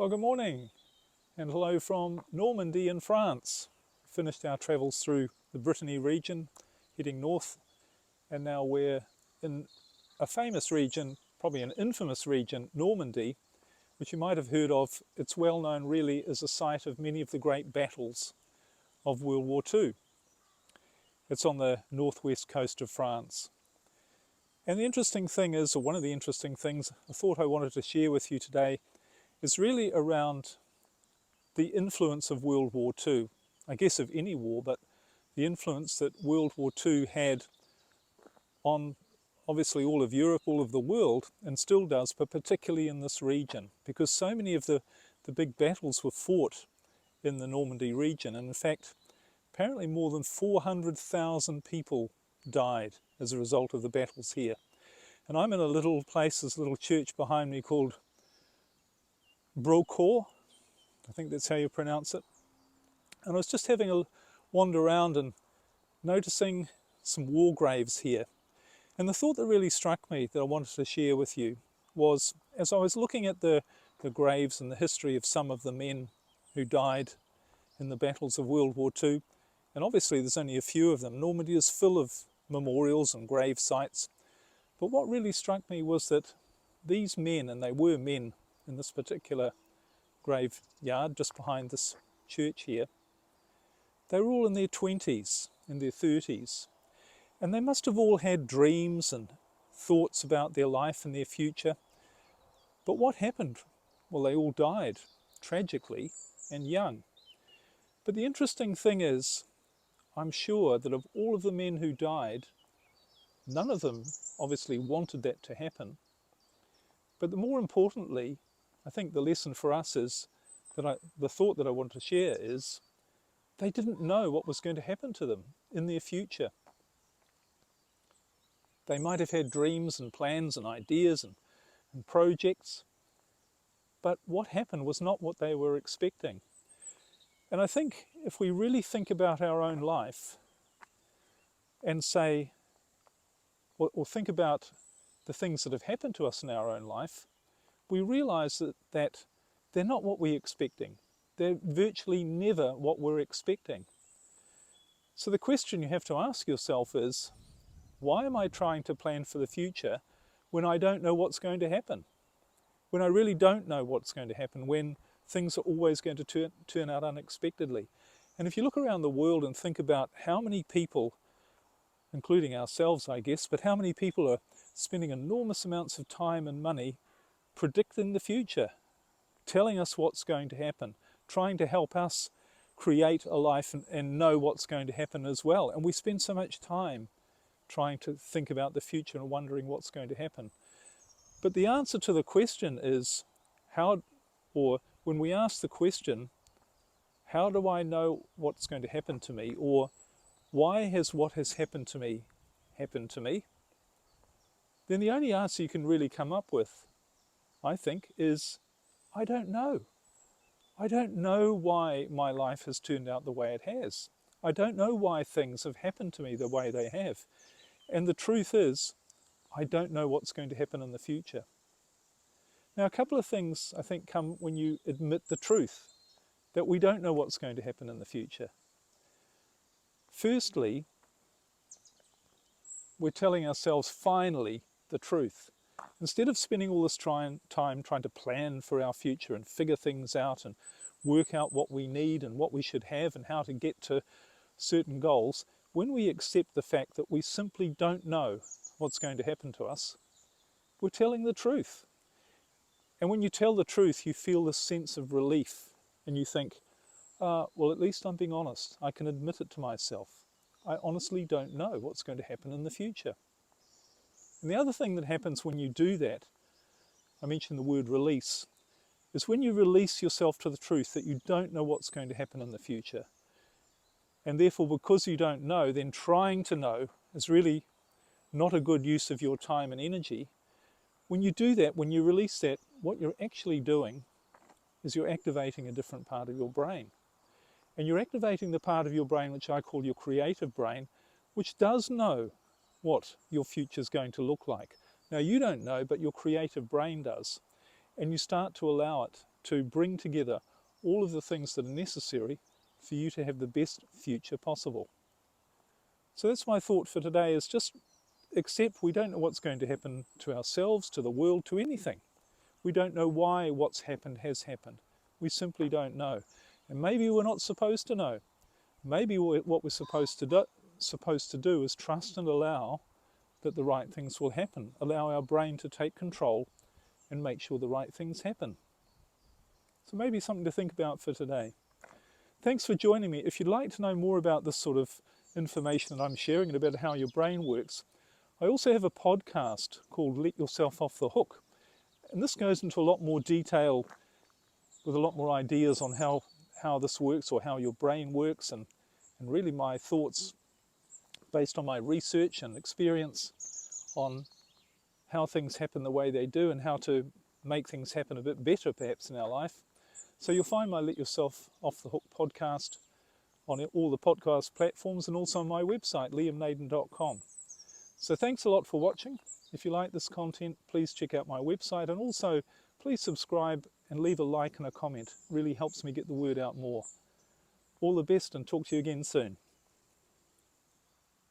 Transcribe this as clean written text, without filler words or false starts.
Well, good morning and hello from Normandy in France. Finished our travels through the Brittany region, heading north, and now we're in a famous region, probably an infamous region, Normandy, which you might have heard of. It's well known really as a site of many of the great battles of World War II. It's on the northwest coast of France. And the interesting thing is, or one of the interesting things I thought I wanted to share with you today, is really around the influence of World War II. I guess of any war, but the influence that World War II had on obviously all of Europe, all of the world, and still does, but particularly in this region, because so many of the big battles were fought in the Normandy region. And in fact, apparently more than 400,000 people died as a result of the battles here. And I'm in a little place, this little church behind me called Brocourt, I think that's how you pronounce it. And I was just having a wander around and noticing some war graves here. And the thought that really struck me that I wanted to share with you was, as I was looking at the graves and the history of some of the men who died in the battles of World War II, and obviously there's only a few of them. Normandy is full of memorials and grave sites. But what really struck me was that these men, and they were men in this particular graveyard just behind this church here, they were all in their 20s, in their 30s. And they must have all had dreams and thoughts about their life and their future. But what happened? Well, they all died, tragically, and young. But the interesting thing is, I'm sure that of all of the men who died, none of them obviously wanted that to happen. But more importantly, I think the lesson for us is, the thought that I want to share is, they didn't know what was going to happen to them in their future. They might have had dreams and plans and ideas and projects, but what happened was not what they were expecting. And I think if we really think about our own life and say, or think about the things that have happened to us in our own life, we realize that they're not what we're expecting. They're virtually never what we're expecting. So the question you have to ask yourself is, why am I trying to plan for the future when I don't know what's going to happen? When I really don't know what's going to happen, when things are always going to turn out unexpectedly. And if you look around the world and think about how many people, including ourselves I guess, but how many people are spending enormous amounts of time and money predicting the future, telling us what's going to happen, trying to help us create a life and know what's going to happen as well. And we spend so much time trying to think about the future and wondering what's going to happen. But the answer to the question is, when we ask the question, how do I know what's going to happen to me? Or why has what has happened to me happened to me? Then the only answer you can really come up with, I think, is I don't know. I don't know why my life has turned out the way it has. I don't know why things have happened to me the way they have. And the truth is, I don't know what's going to happen in the future. Now, a couple of things I think come when you admit the truth, that we don't know what's going to happen in the future. Firstly, we're telling ourselves finally the truth. Instead of spending all this time trying to plan for our future and figure things out and work out what we need and what we should have and how to get to certain goals, when we accept the fact that we simply don't know what's going to happen to us, we're telling the truth. And when you tell the truth, you feel this sense of relief and you think, well, at least I'm being honest. I can admit it to myself. I honestly don't know what's going to happen in the future. And the other thing that happens when you do that, I mentioned the word release, is when you release yourself to the truth that you don't know what's going to happen in the future. And therefore, because you don't know, then trying to know is really not a good use of your time and energy. When you do that, when you release that, what you're actually doing is you're activating a different part of your brain. And you're activating the part of your brain which I call your creative brain, which does know what your future is going to look like. Now, you don't know, but your creative brain does. And you start to allow it to bring together all of the things that are necessary for you to have the best future possible. So that's my thought for today, is just accept we don't know what's going to happen to ourselves, to the world, to anything. We don't know why what's happened has happened. We simply don't know. And maybe we're not supposed to know. Maybe what we're supposed to do is trust and allow that the right things will happen. Allow our brain to take control and make sure the right things happen. So maybe something to think about for today. Thanks for joining me. If you'd like to know more about this sort of information that I'm sharing and about how your brain works, I also have a podcast called Let Yourself Off the Hook. And this goes into a lot more detail with a lot more ideas on how this works, or how your brain works, and really my thoughts based on my research and experience on how things happen the way they do and how to make things happen a bit better perhaps in our life. So you'll find my Let Yourself Off the Hook podcast on all the podcast platforms and also on my website, liamnaden.com. So thanks a lot for watching. If you like this content, please check out my website, and also please subscribe and leave a like and a comment. It really helps me get the word out more. All the best, and talk to you again soon.